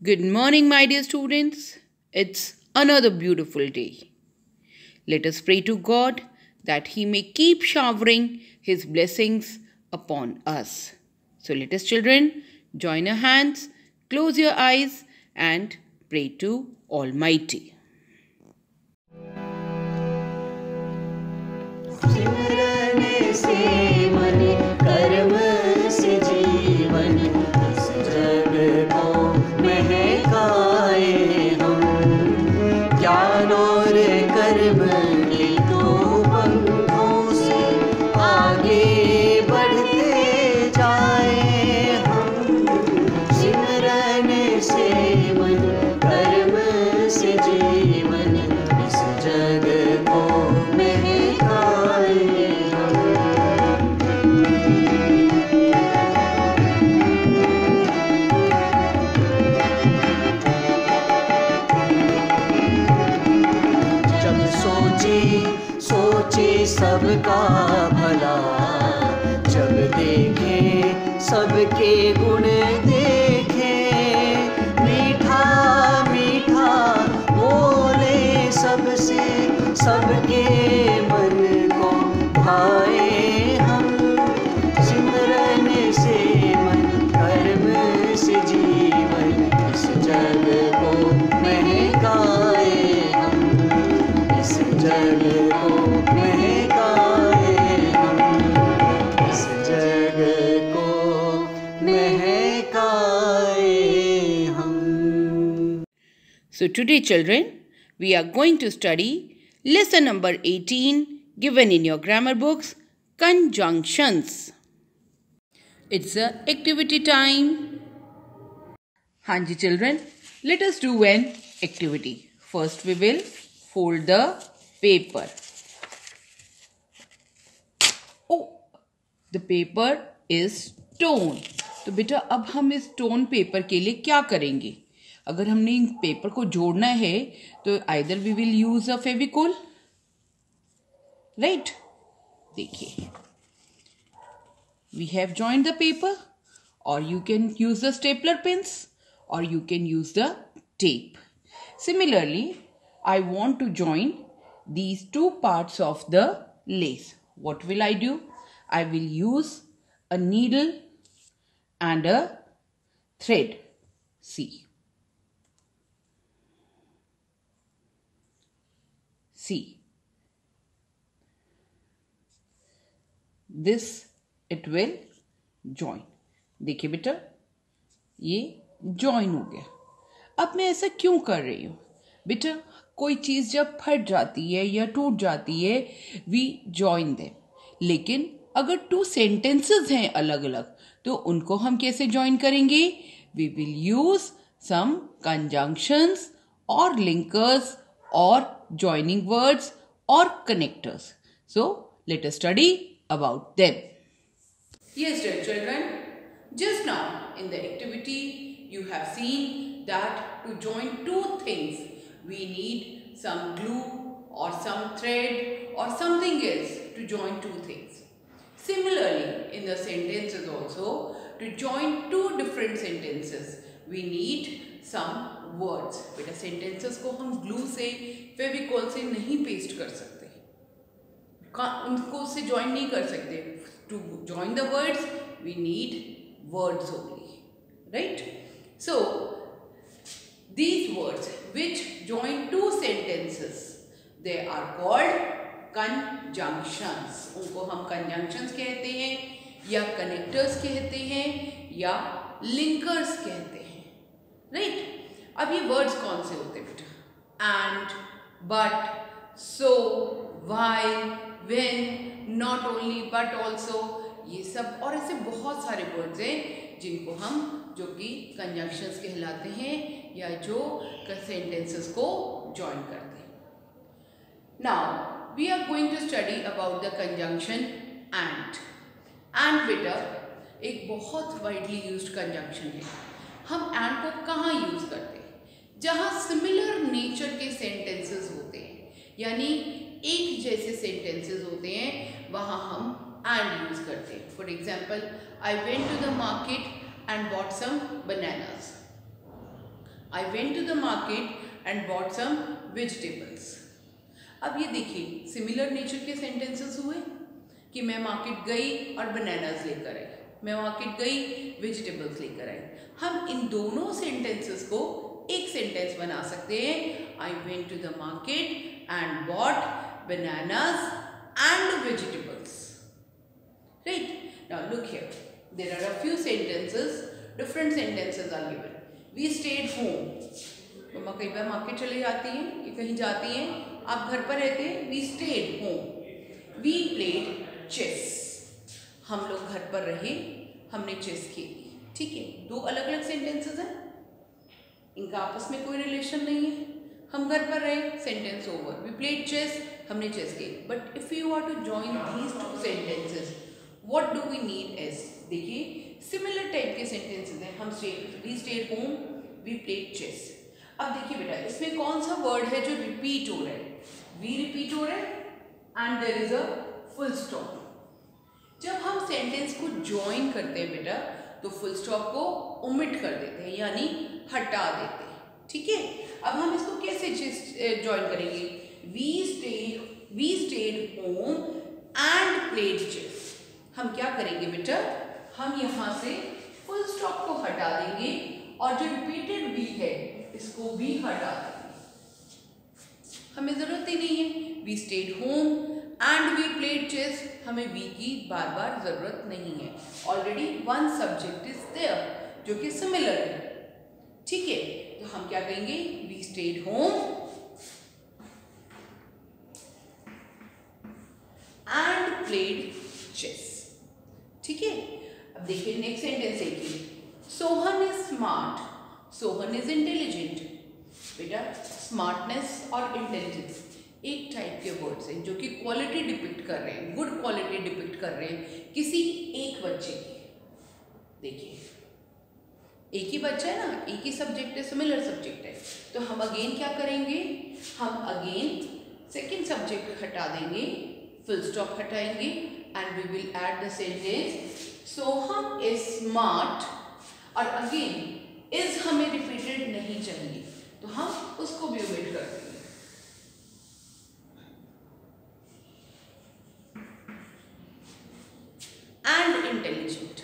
Good morning, my dear students. It's another beautiful day. Let us pray to God that He may keep showering His blessings upon us. So let us, children, join our hands, close your eyes, and pray to Almighty. सिमरन से मन कर्म से जीवन इस जग को महकाए हम ज्ञान और कर्म के दो पंखों से आगे बढ़ते जाए हम सिमरन से मन कर्म से जीवन इस जग को सोचे सबका भला जब देखे सबके गुण देखे मीठा मीठा बोले सबसे सबके मन को भाए हम सिमरन से मन कर्म से जीवन इस जग को महकाए हम इस जग को महकाए हम इस जग को महकाए हम. So today, children, we are going to study lesson number 18 given in your grammar books, conjunctions. It's a activity time. Hanji children, let us do an activity. First we will fold the paper. Oh, the paper is torn. तो बेटा अब हम इस torn paper के लिए क्या करेंगे? अगर हमने इन पेपर को जोड़ना है तो either we will use a Fevicol, right? देखिए, we have joined the paper, or you can use the stapler pins, or you can use the tape. Similarly, I want to join these two parts of the lace. What will I do? I will use a needle and a thread. See. This it will join. देखिए बेटा, ये join हो गया. अब मैं ऐसा क्यों कर रही हूँ? बेटा, कोई चीज जब फट जाती है या टूट जाती है, we join them. लेकिन अगर two sentences हैं अलग अलग, तो उनको हम कैसे join करेंगे? We will use some conjunctions or linkers or joining words or connectors. So let us study about them. Yes, dear children, just now in the activity you have seen that to join two things we need some glue or some thread or something else to join two things. Similarly, in the sentences also, to join two different sentences we need some words. बेटा sentences को हम glue से फेविकोल से नहीं paste कर सकते, उनको से join नहीं कर सकते. To join the words we need words only, right? So these words which join two sentences, they are called conjunctions. उनको हम conjunctions कहते हैं या connectors कहते हैं या linkers कहते हैं, right? अब ये words कौन से होते हैं बेटा? And, but, so, while, when, not only but also, ये सब और ऐसे बहुत सारे words हैं जिनको हम जो कि conjunctions कहलाते हैं या जो sentences को join करते हैं. Now we are going to study about the conjunction and. And बेटा एक बहुत widely used conjunction है. हम and को कहाँ use करते हैं? जहाँ similar nature के sentences होते हैं, यानी एक जैसे sentences होते हैं, वहाँ हम and use करते हैं. For example, I went to the market and bought some bananas. I went to the market and bought some vegetables. अब ये देखिए सिमिलर नेचर के सेंटेंसेस हुए कि मैं मार्केट गई और बनानास लेकर आई, मैं मार्केट गई वेजिटेबल्स लेकर आई। हम इन दोनों सेंटेंसेस को एक सेंटेंस बना सकते हैं, I went to the market and bought bananas and vegetables. Right, now look here, there are a few sentences, different sentences are given. We stayed home, मम्मा कई बार मार्केट चले जाती हैं या कहीं जाती हैं, आप घर पर रहते हैं, we stayed home. We played chess, हम लोग घर पर रहे, हमने चेस खेली। ठीक है, दो अलग अलग सेंटेंसेस हैं, इनका आपस में कोई रिलेशन नहीं है। हम घर पर रहे, sentence over, we played chess, हमने चेस खेली। But if you are to join these two sentences, what do we need as, देखिए सिमिलर टाइप के सेंटेंसेस हैं। हम we stayed home, we played chess. अब देखिए बेटा, इसमें कौन सा वर्ड है जो रिपीट हो रहा है, वी रिपीट हो रहा है and there is a full stop. जब हम सेंटेंस को ज्वाइन करते हैं बेटा, तो फुल स्टॉप को ओमिट कर देते हैं, यानी हटा देते हैं। ठीक है, अब हम इसको कैसे ज्वाइन करेंगे, we stayed home and played chess. हम क्या करेंगे बेटा, हम यहाँ से फुल स्टॉप को हटा देंगे और जो रिपीटेड वी है इसको भी हटा देंगे, हमें जरूरत ही नहीं है। We stayed home and we played chess, हमें वी की बार बार जरूरत नहीं है, already one subject is there जो कि सिमिलर है। ठीक है, तो हम क्या कहेंगे, we stayed home and played chess. ठीक है, अब देखिए नेक्स्ट सेंटेंस देखिए, Sohan is smart, Sohan is intelligent. बेटा स्मार्टनेस और इंटेलिजेंस एक टाइप के वर्ड्स हैं जो कि क्वालिटी डिपिक्ट कर रहे हैं, गुड क्वालिटी डिपिक्ट कर रहे हैं किसी एक बच्चे की। देखिए एक ही बच्चा है ना, एक ही सब्जेक्ट है, सिमिलर सब्जेक्ट है, तो हम अगेन क्या करेंगे, हम अगेन सेकेंड सब्जेक्ट हटा देंगे, फुल स्टॉप हटाएंगे and we will add the sentence Soham is smart, और अगेन इज हमें रिपीटेड नहीं चाहिए तो हम उसको भी ओमिट कर देंगे। एंड इंटेलिजेंट,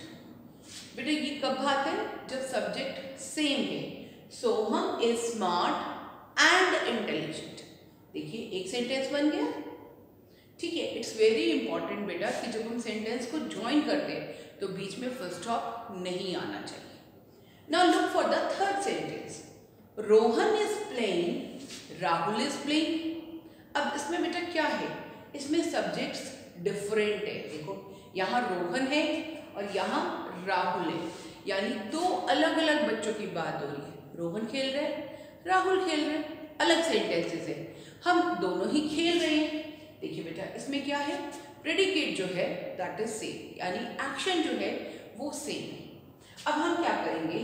बेटा ये कब आते हैं, जब सब्जेक्ट सेम है। सोहम इज स्मार्ट एंड इंटेलिजेंट, देखिए एक सेंटेंस बन गया। ठीक है, इट्स वेरी इंपॉर्टेंट बेटा कि जब हम सेंटेंस को ज्वाइन करते हैं तो बीच में फुल स्टॉप नहीं आना चाहिए। Now look for the third sentence, Rohan is playing, Rahul is playing. अब इसमें बेटा क्या है, इसमें सब्जेक्ट्स डिफरेंट है। देखो यहाँ रोहन है और यहाँ राहुल है, यानी दो अलग अलग बच्चों की बात हो रही है। रोहन खेल रहे हैं, राहुल खेल रहे हैं, अलग सेंटेंसेस है, हम दोनों ही खेल रहे हैं। देखिए बेटा इसमें क्या है, प्रेडिकेट जो है दैट इज सेम, यानी एक्शन जो है वो सेम है। अब हम क्या करेंगे,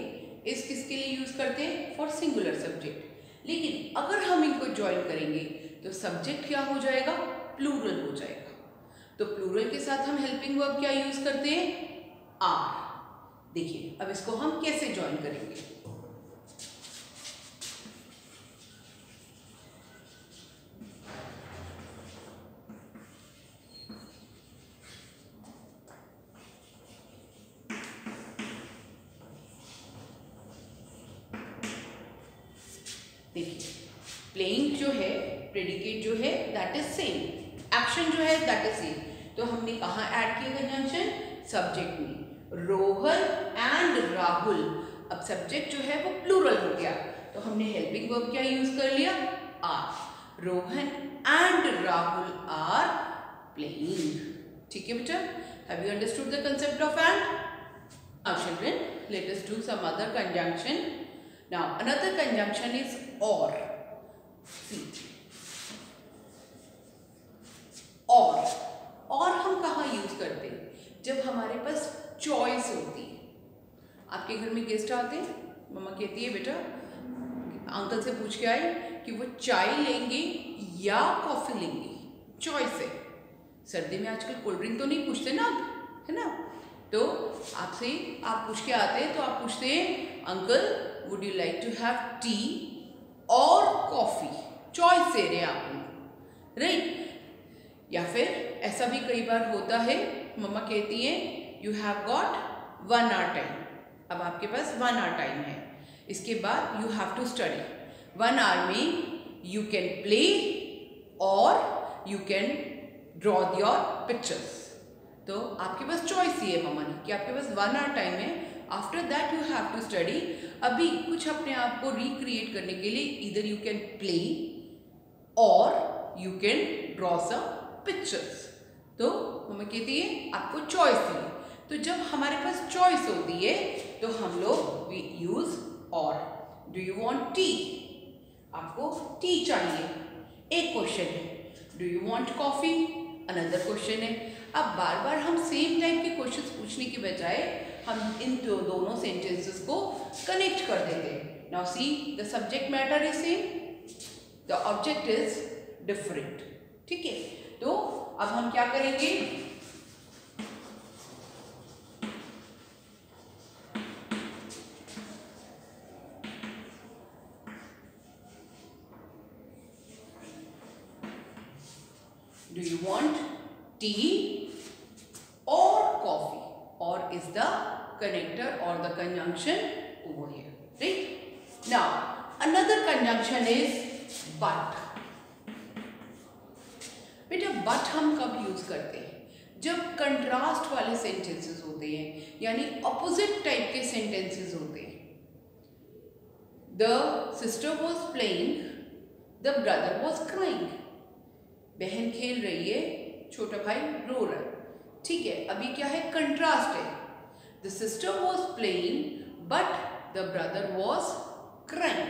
इस किसके लिए यूज करते हैं, फॉर सिंगुलर सब्जेक्ट, लेकिन अगर हम इनको ज्वाइन करेंगे तो सब्जेक्ट क्या हो जाएगा, प्लूरल हो जाएगा। तो प्लूरल के साथ हम हेल्पिंग वर्ब क्या यूज करते हैं, आर। देखिए अब इसको हम कैसे ज्वाइन करेंगे, देखिए प्लेइंग जो है, प्रेडिकेट जो है दैट इज सेम, एक्शन जो है दैट इज सेम, तो हमने कहाँ ऐड किया कंजंक्शन, सब्जेक्ट में, रोहन एंड राहुल। अब सब्जेक्ट जो है वो प्लूरल हो गया, तो हमने हेल्पिंग वर्ब क्या यूज कर लिया, are. Rohan and Rahul are playing. ठीक है बेटा, have you understood the concept of and? Now children, let us do some other conjunction. Now another conjunction is or. See, और हम कहाँ यूज करते हैं, जब हमारे पास चॉइस होती है। आपके घर में गेस्ट आते हैं, मम्मा कहती है बेटा अंकल से पूछ के आए कि वो चाय लेंगे या कॉफी लेंगे, चॉइस है। सर्दी में आजकल कोल्ड ड्रिंक तो नहीं पूछते ना आप, है ना, तो आपसे आप पूछ के आते हैं तो आप पूछते हैं uncle would you like to have tea और कॉफी? चॉइस दे रहे हैं आपको, राइट। या फिर ऐसा भी कई बार होता है, मम्मा कहती है you have got 1 hour time. अब आपके पास 1 hour टाइम है, इसके बाद you have to study. 1 hour में यू कैन प्ले और you can draw your pictures. तो आपके पास चॉइस ही है मम्मा ने कि आपके पास 1 hour टाइम है, after that you have to study. अभी कुछ अपने आप को रिक्रिएट करने के लिए इधर यू कैन प्ले और you can draw some pictures. तो मम्मा कहती है आपको चॉइस है। तो जब हमारे पास चॉइस होती है तो हम लोग वी यूज और। Do you want T? आपको टी चाहिए, एक क्वेश्चन है। Do you want coffee? Another question है। अब बार बार हम सेम टाइप के क्वेश्चंस पूछने के बजाय हम इन दोनों सेंटेंसेस को कनेक्ट कर देते हैं। Now see the subject matter is same, the object is different. ठीक है, तो अब हम क्या करेंगे, डू यू वांट टी और coffee? Or is the connector or the conjunction over here, right? Now another conjunction is but. बेटा but हम कब यूज करते हैं? जब कंट्रास्ट वाले सेंटेंसेस होते हैं, यानी ऑपोजिट टाइप के सेंटेंसेस होते हैं। The sister was playing, the brother was crying. बहन खेल रही है, छोटा भाई रो रहा है। ठीक है, अभी क्या है, कंट्रास्ट है। The sister was playing but the brother was crying.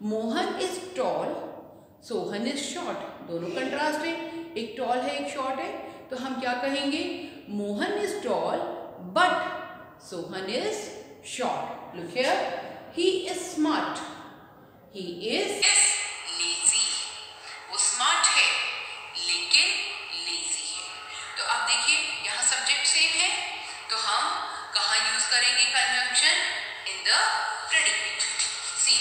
Mohan is tall, Sohan is short. दोनों कंट्रास्ट है, एक टॉल है एक शॉर्ट है। तो हम क्या कहेंगे, Mohan is tall but Sohan is short. Look here, he is smart, he is lazy. वो स्मार्ट है लेकिन लेजी है। तो अब देखिए यहाँ सब्जेक्ट सेम है, तो हम कहाँ यूज करेंगे conjunction? In the predicate. See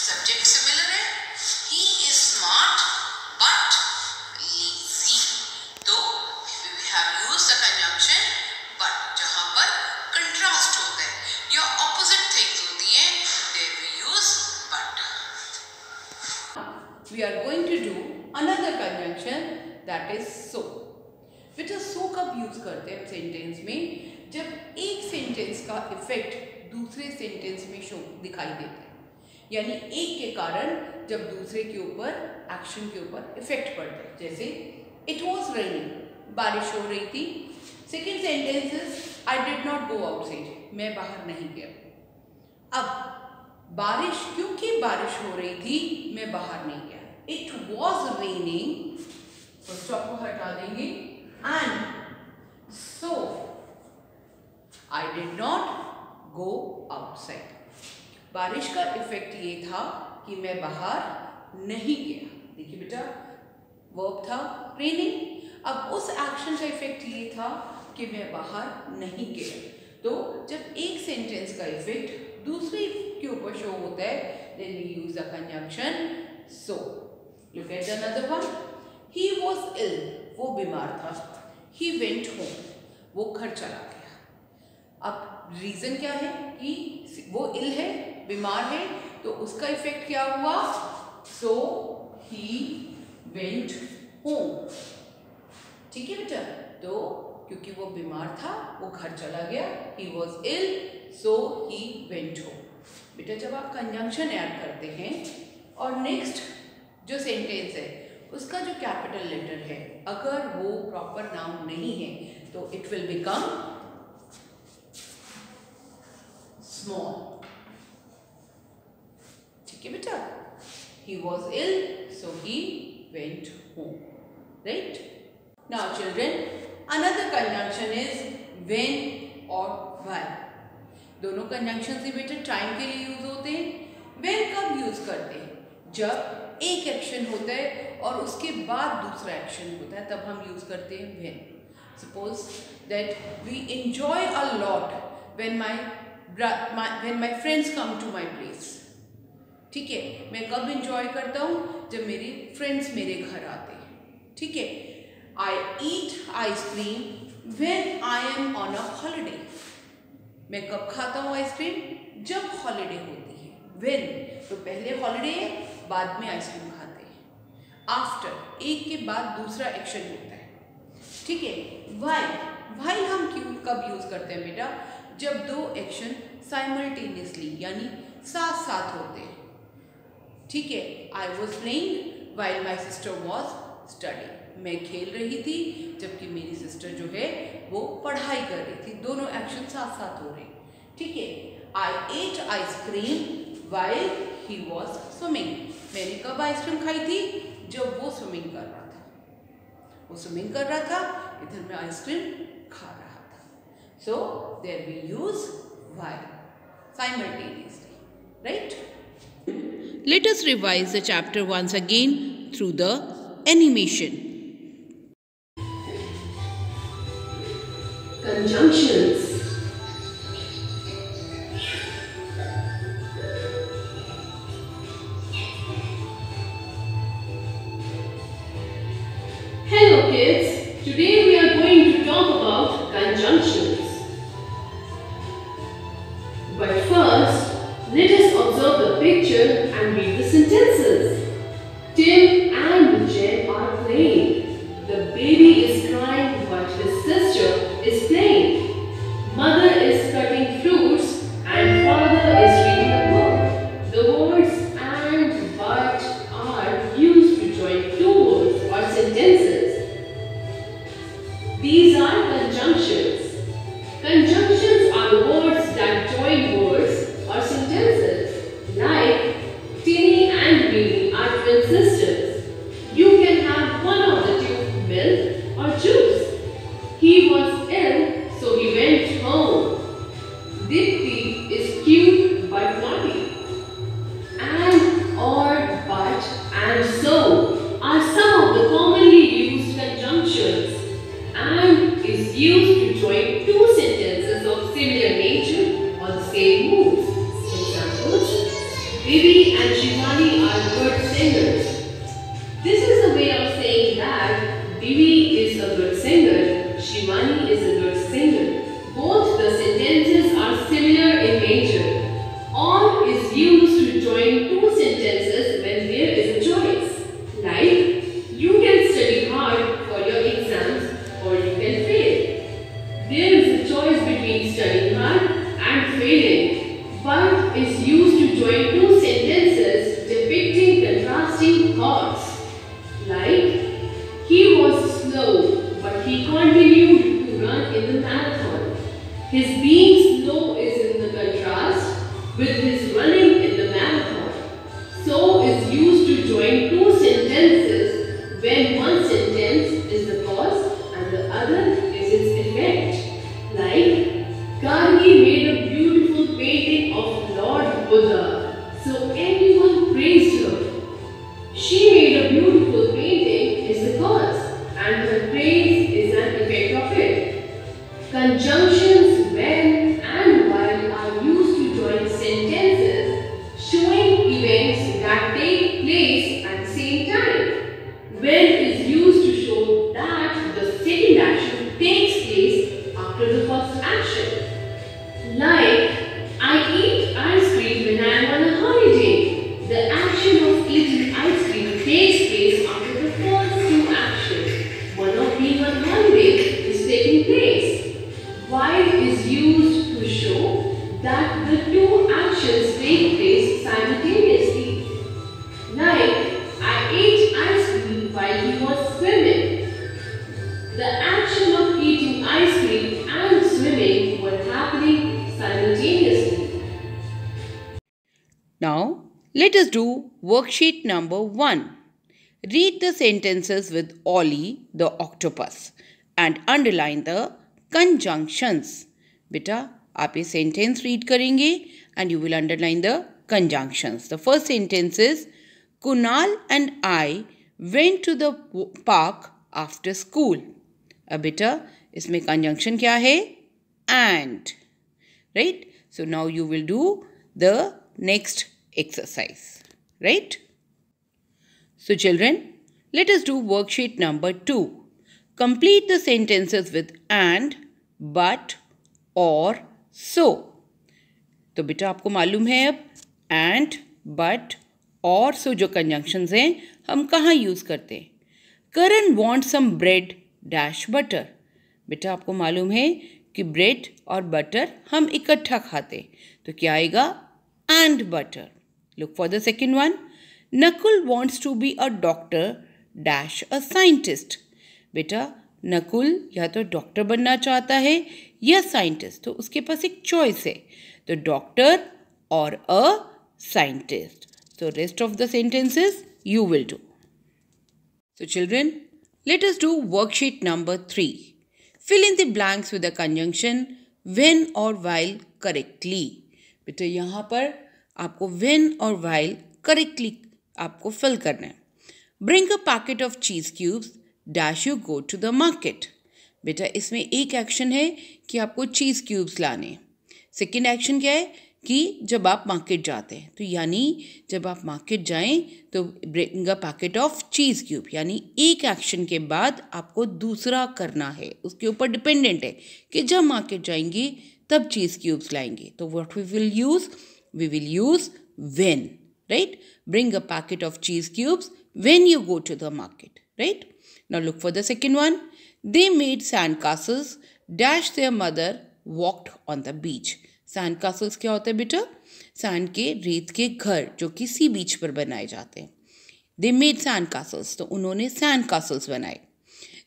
subject similar है, he is smart but lazy. तो we have used the conjunction but. जहां पर कंट्रास्ट होता है या ऑपोजिट थिंग्स होती हैं, there we use but. We are going to do another conjunction that is so. बेटा सो कब यूज करते हैं सेंटेंस में? जब एक सेंटेंस का इफेक्ट दूसरे सेंटेंस में शो दिखाई देता है, यानी एक के कारण जब दूसरे के ऊपर एक्शन के ऊपर इफेक्ट पड़ता है। जैसे इट वॉज रेनिंग, बारिश हो रही थी। Second sentence is I did not go outside, मैं बाहर नहीं गया। अब बारिश, क्योंकि बारिश हो रही थी मैं बाहर नहीं गया। इट वॉज रेनिंग, स्टॉप को हटा देंगे, and so I did not go outside. बारिश का इफेक्ट ये था कि मैं बाहर नहीं गया। देखिए बेटा, वर्ब था रेनिंग, अब उस एक्शन का इफेक्ट ये था कि मैं बाहर नहीं गया। तो जब एक सेंटेंस का इफेक्ट दूसरे के ऊपर शो होता है, then we use the conjunction so. Look at another one, he was ill, वो बीमार था। ही वेंट होम, वो घर चला गया। अब रीजन क्या है कि वो इल है, बीमार है, तो उसका इफेक्ट क्या हुआ? सो ही वेंट होम। ठीक है बेटा, तो क्योंकि वो बीमार था वो घर चला गया। He was ill so he went home. बेटा जब आप कंजंक्शन ऐड करते हैं और नेक्स्ट जो सेंटेंस है उसका जो कैपिटल लेटर है, अगर वो प्रॉपर नाउन नहीं है तो इट विल बिकम स्मॉल। ठीक है बेटा, he was ill so he went home, right? Now children, another conjunction is when or while. दोनों कंजंक्शन ही बेटा टाइम के लिए यूज होते हैं। when कब यूज करते हैं? जब एक एक्शन होता है और उसके बाद दूसरा एक्शन होता है तब हम यूज करते हैं when. Suppose that we enjoy a lot when my friends come to my place. ठीक है, मैं कब इंजॉय करता हूँ? जब मेरे फ्रेंड्स मेरे घर आते हैं। ठीक है, I eat ice cream when I am on a holiday. मैं कब खाता हूँ आइसक्रीम? जब हॉलीडे होती है। व्हेन तो पहले हॉलीडे है, बाद में आइसक्रीम खाते हैं। आफ्टर, एक के बाद दूसरा एक्शन होता है। ठीक है, व्हाइल हम कब यूज करते हैं बेटा? जब दो एक्शन साइमल्टेनियसली यानी साथ साथ होते हैं। ठीक है, I was playing while my sister was studying. मैं खेल रही थी जबकि मेरी सिस्टर जो है वो पढ़ाई कर रही थी। दोनों एक्शन साथ साथ हो रहे। ठीक है, I ate ice cream while he was swimming. मैंने कब आइसक्रीम खाई थी? जब वो स्विमिंग कर रहा था। वो स्विमिंग कर रहा था, इधर मैं आइसक्रीम खा रहा था। So there we use while simultaneously, right? Let us revise the chapter once again through the animation. Conjunctions. Hello kids, today we are going to talk about conjunctions. But first, let us observe the picture and read the sentences. Tim and Jen are playing. The baby is crying but his sister is playing. Mother is cutting fruits and father is reading a book. The words and but are used to join two words or sentences. These are conjunctions. Conjunctions are the words that join words or sentences. Like Tinny and Winnie are twin sisters. You can have one of the two, milk or juice. He was ill, so he went home. Dipti is cute but naughty. And, or, but, and so are some of the commonly used conjunctions and is used to join two sentences of similar nature or the same moods. Examples: Vivi and Shivani are good singers. This is a way of saying that Vivi is a good singer, Shivani is a good singer. Both the sentences are similar in nature. Or is used to join two sentences when there is a choice. Like, you can study hard for your exams or you can fail. There is a choice between studying hard and failing. But is used to join two sentences depicting contrasting thoughts. Like, he was slow, but he continued to run in the marathon. His being slow is in the contrast with his running in the marathon. So is used to join two sentences when one sentence is the cause and the other is its effect. Like, Gargi made a beautiful painting of Lord Buddha, so everyone praised her. She made a beautiful painting is the cause, and her praise is an effect of it. Conjunctions when and while are used to join sentences showing events that take place at the same time. When is used to show that the second action takes place after the first action. Like, I eat ice cream when I am on a holiday. The action of eating ice cream takes place after the first two actions. One of being on holiday is taking place. While is used to show that the two actions take place simultaneously. Like, I ate ice cream while he was swimming. The action of eating ice cream and swimming were happening simultaneously. Now, let us do worksheet number 1. Read the sentences with Ollie the octopus and underline the conjunctions. बेटा आप ये sentence read करेंगे and you will underline the conjunctions. The first sentence is Kunal and I went to the park after school. अब बेटा इसमें conjunction क्या है? And. Right? So now you will do the next exercise. Right? So children, let us do worksheet number 2. Complete the sentences with and, but, or, so. तो बेटा आपको मालूम है अब and, but, और so जो conjunctions हैं हम कहाँ यूज़ करते हैं? Karan wants some bread dash butter. बेटा आपको मालूम है कि ब्रेड और बटर हम इकट्ठा खाते, तो क्या आएगा? And butter. Look for the second one. Nakul wants to be a doctor dash a scientist. बेटा नकुल या तो डॉक्टर बनना चाहता है या साइंटिस्ट, तो उसके पास एक चॉइस है, तो डॉक्टर और a scientist. So rest of the sentences you will do. So children, let us do worksheet number 3. Fill in the blanks with the conjunction when or while correctly. बेटा यहाँ पर आपको when और while correctly आपको fill करना है. Bring a packet of cheese cubes dash you go to the market. बेटा इसमें एक एक्शन है कि आपको चीज़ क्यूब्स लाने. सेकेंड एक्शन क्या है कि जब आप मार्केट जाते हैं, तो यानी जब आप मार्केट जाएं तो bring a packet of cheese cube, यानी एक एक्शन के बाद आपको दूसरा करना है, उसके ऊपर डिपेंडेंट है कि जब मार्केट जाएंगे तब चीज़ क्यूब्स लाएंगे. तो what we will use when, right? Bring a packet of cheese cubes when you go to the market, right? Now look for the second one. They made sand castles dash their mother walked on the beach. Sand castles क्या होता है बेटा? Sand के रेत के घर जो कि सी बीच पर बनाए जाते हैं. दे मेड सैंड कासल्स, तो उन्होंने सैंड कासल्स बनाए.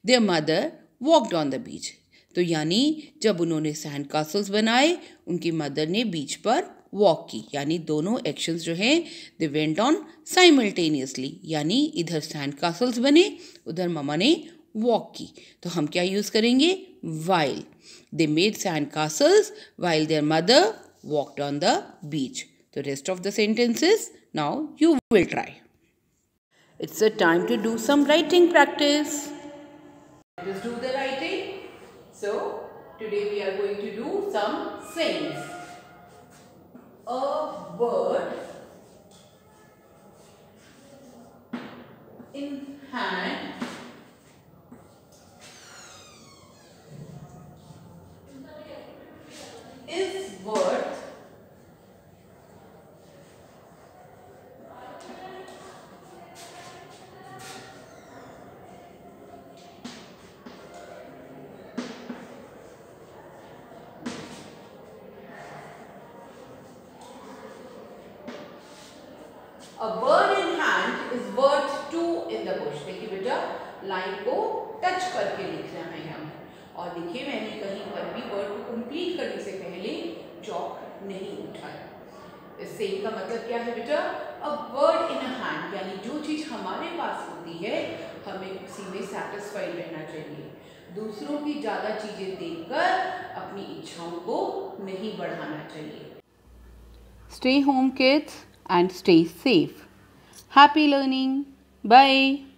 There mother walked on the बीच, तो यानी जब उन्होंने सैंड कासल्स बनाए उनकी मदर ने बीच पर वॉक की, यानी दोनों एक्शंस जो हैं दे वेंट ऑन साइमल्टेनियसली, यानी इधर सैंड कासल्स बने उधर ममा ने वॉक की. तो हम क्या यूज़ करेंगे? while. They made sand castles while their mother walked on the beach. The rest of the sentences now you will try. It's a time to do some writing practice. Let us do the writing. So today we are going to do some sayings. A bird in hand is worth A bird in hand is worth two in the bush. देखिए बेटा line को touch करके लिखना है यहाँ, और देखिए मैंने कहीं पर भी वर्ड को कंप्लीट करने से पहले चॉक नहीं उठाया. इस सेम का मतलब क्या है बेटा? A bird in a hand, यानी जो चीज़ हमारे पास होती है हमें उसी में सेटिस्फाइड रहना चाहिए. दूसरों की ज़्यादा चीज़ें देखकर अपनी इच्छाओं को नहीं बढ़ाना चाहिए. Stay home kids and stay safe. Happy learning. Bye.